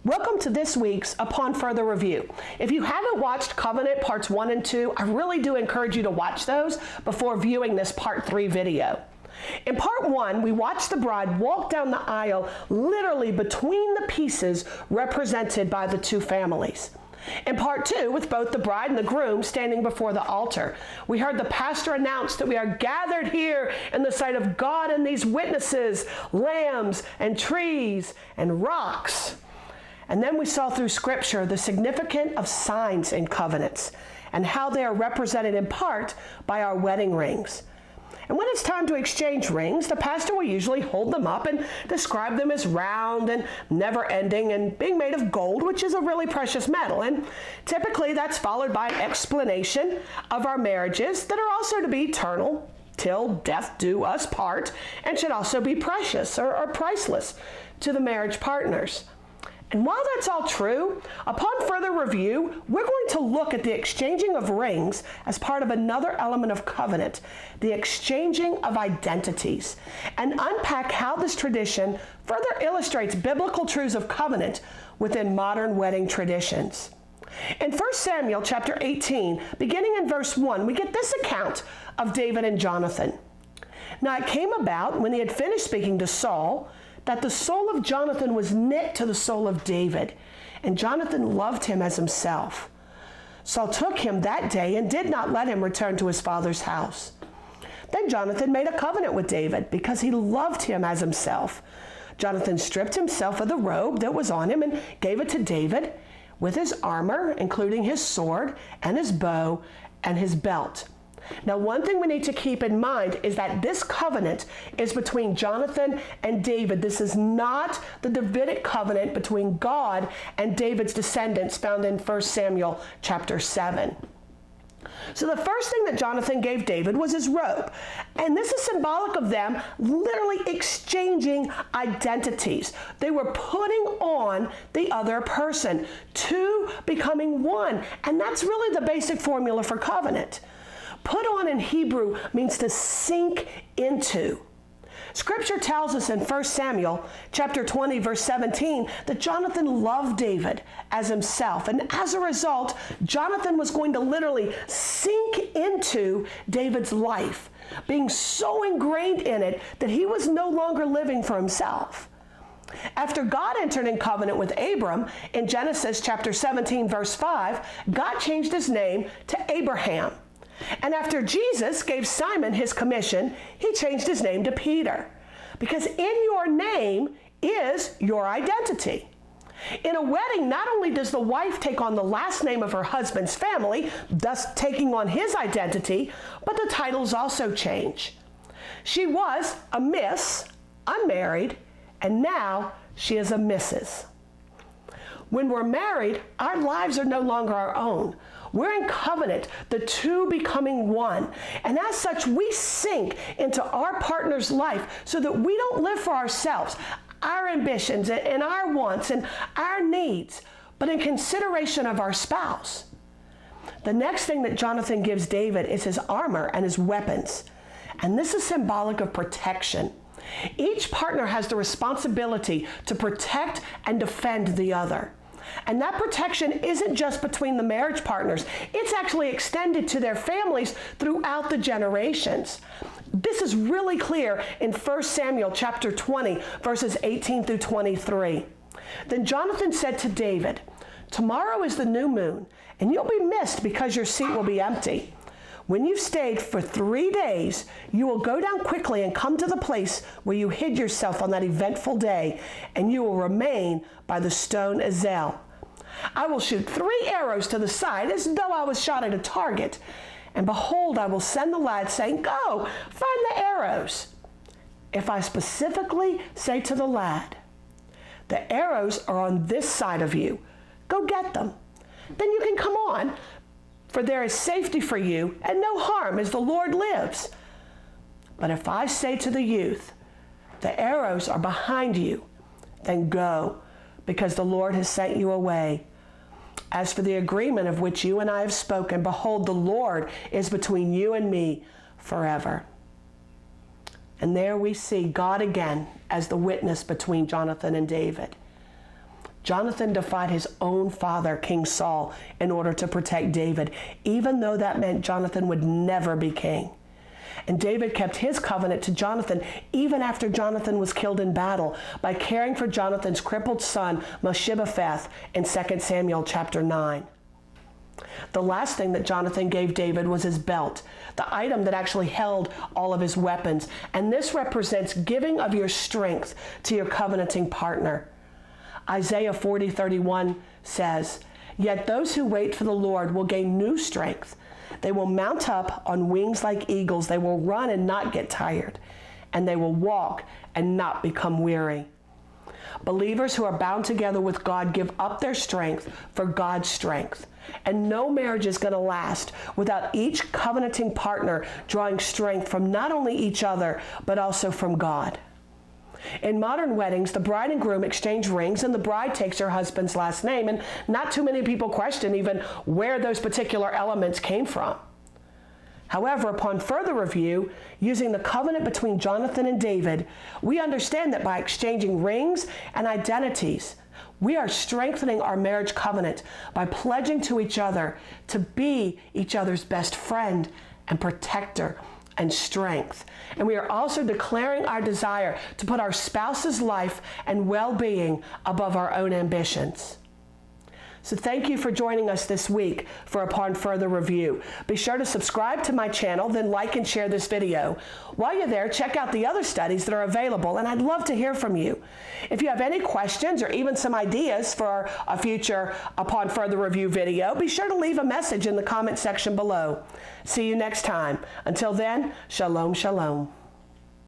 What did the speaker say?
Welcome to this week's Upon Further Review. If you haven't watched Covenant Parts 1 and 2, I really do encourage you to watch those before viewing this Part 3 video. In Part 1, we watched the bride walk down the aisle literally between the pieces represented by the two families. In Part 2, with both the bride and the groom standing before the altar, we heard the pastor announce that we are gathered here in the sight of God and these witnesses, lambs and trees and rocks. And then we saw through Scripture the significance of signs in covenants and how they are represented in part by our wedding rings. And when it's time to exchange rings, the pastor will usually hold them up and describe them as round and never-ending and being made of gold, which is a really precious metal. And typically that's followed by an explanation of our marriages that are also to be eternal, till death do us part, and should also be precious or priceless to the marriage partners. And while that's all true, upon further review, we're going to look at the exchanging of rings as part of another element of covenant, the exchanging of identities, and unpack how this tradition further illustrates biblical truths of covenant within modern wedding traditions. In 1 Samuel chapter 18, beginning in verse 1, we get this account of David and Jonathan. Now it came about when he had finished speaking to Saul, that the soul of Jonathan was knit to the soul of David, and Jonathan loved him as himself. Saul took him that day and did not let him return to his father's house. Then Jonathan made a covenant with David because he loved him as himself. Jonathan stripped himself of the robe that was on him and gave it to David with his armor, including his sword and his bow and his belt. Now, one thing we need to keep in mind is that this covenant is between Jonathan and David. This is not the Davidic covenant between God and David's descendants found in 1 Samuel chapter 7. So the first thing that Jonathan gave David was his robe. And this is symbolic of them literally exchanging identities. They were putting on the other person, two becoming one. And that's really the basic formula for covenant. Put on in Hebrew means to sink into. Scripture tells us in 1 Samuel chapter 20, verse 17, that Jonathan loved David as himself. And as a result, Jonathan was going to literally sink into David's life, being so ingrained in it that he was no longer living for himself. After God entered in covenant with Abram in Genesis chapter 17, verse 5, God changed his name to Abraham. And after Jesus gave Simon his commission, he changed his name to Peter, because in your name is your identity. In a wedding, not only does the wife take on the last name of her husband's family, thus taking on his identity, but the titles also change. She was a Miss, unmarried, and now she is a Mrs. When we're married, our lives are no longer our own. We're in covenant, the two becoming one. And as such, we sink into our partner's life so that we don't live for ourselves, our ambitions and our wants and our needs, but in consideration of our spouse. The next thing that Jonathan gives David is his armor and his weapons. And this is symbolic of protection. Each partner has the responsibility to protect and defend the other. And that protection isn't just between the marriage partners. It's actually extended to their families throughout the generations. This is really clear in 1 Samuel chapter 20, verses 18 through 23. Then Jonathan said to David, "Tomorrow is the new moon, and you'll be missed because your seat will be empty. When you've stayed for 3 days, you will go down quickly and come to the place where you hid yourself on that eventful day, and you will remain by the stone Ezel. I will shoot 3 arrows to the side as though I was shot at a target. And behold, I will send the lad saying, 'Go, find the arrows.' If I specifically say to the lad, 'The arrows are on this side of you, go get them,' then you can come on, for there is safety for you and no harm as the Lord lives. But if I say to the youth, 'The arrows are behind you,' then go, because the Lord has sent you away. As for the agreement of which you and I have spoken, behold, the Lord is between you and me forever." And there we see God again as the witness between Jonathan and David. Jonathan defied his own father, King Saul, in order to protect David, even though that meant Jonathan would never be king. And David kept his covenant to Jonathan even after Jonathan was killed in battle by caring for Jonathan's crippled son, Mephibosheth, in 2 Samuel chapter 9. The last thing that Jonathan gave David was his belt, the item that actually held all of his weapons. And this represents giving of your strength to your covenanting partner. Isaiah 40:31 says, "Yet those who wait for the Lord will gain new strength. They will mount up on wings like eagles. They will run and not get tired, and they will walk and not become weary." Believers who are bound together with God give up their strength for God's strength. And no marriage is going to last without each covenanting partner drawing strength from not only each other, but also from God. In modern weddings, the bride and groom exchange rings and the bride takes her husband's last name, and not too many people question even where those particular elements came from. However, upon further review, using the covenant between Jonathan and David, we understand that by exchanging rings and identities, we are strengthening our marriage covenant by pledging to each other to be each other's best friend and protector and strength. And we are also declaring our desire to put our spouse's life and well-being above our own ambitions. So thank you for joining us this week for Upon Further Review. Be sure to subscribe to my channel, then like and share this video. While you're there, check out the other studies that are available, and I'd love to hear from you. If you have any questions or even some ideas for a future Upon Further Review video, be sure to leave a message in the comment section below. See you next time. Until then, shalom, shalom.